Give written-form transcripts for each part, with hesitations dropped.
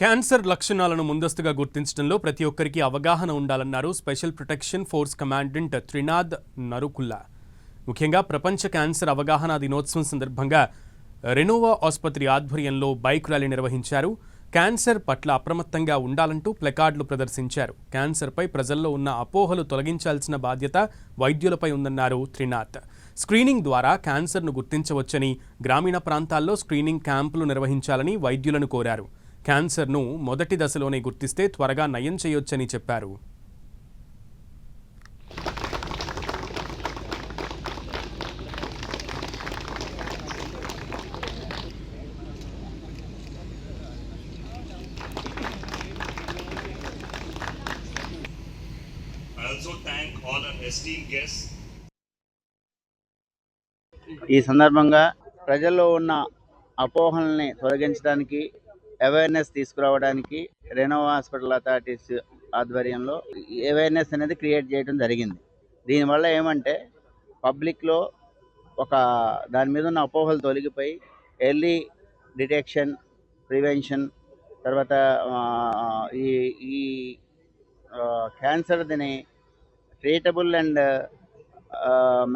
Cancer లక్షణాలను ముందస్తుగా గుర్తించడంలో ప్రతి ఒక్కరికి అవగాహన ఉండాలన్నారు special protection force commandant Trinath Narukulla. ముఖ్యంగా ప్రపంచ క్యాన్సర్ అవగాహన దినోత్సవం సందర్భంగా రెనోవా ఆసుపత్రి ఆధ్వర్యంలో బైక్ ర్యాలీ నిర్వహించారు. క్యాన్సర్ పట్ల అప్రమత్తంగా ఉండాలంటూ ప్లకార్డులు ప్రదర్శించారు. క్యాన్సర్పై ప్రజల్లో ఉన్న అపోహలు తొలగించాల్సిన బాధ్యత వైద్యులపై ఉందన్నారు త్రినాథ్. స్క్రీనింగ్ ద్వారా క్యాన్సర్ను గుర్తించవచ్చని, గ్రామీణ ప్రాంతాల్లో స్క్రీనింగ్ క్యాంపులు నిర్వహించాలని వైద్యులను కోరారు. క్యాన్సర్ను మొదటి దశలోనే గుర్తిస్తే త్వరగా నయం చేయొచ్చని చెప్పారు. ఈ సందర్భంగా ప్రజల్లో ఉన్న అపోహల్ని తొలగించడానికి, అవేర్నెస్ తీసుకురావడానికి రెనోవా హాస్పిటల్ అథారిటీస్ ఆధ్వర్యంలో అవేర్నెస్ అనేది క్రియేట్ చేయడం జరిగింది. దీనివల్ల ఏమంటే పబ్లిక్లో ఒక దాని మీద ఉన్న అపోహలు తొలగిపోయి ఎర్లీ డిటెక్షన్, ప్రివెన్షన్, తర్వాత ఈ ఈ క్యాన్సర్ని treatable and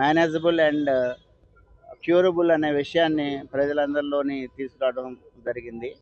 manageable and curable అనే విషయాన్ని ప్రజలందరిలోని తీసుకురావడం జరిగింది.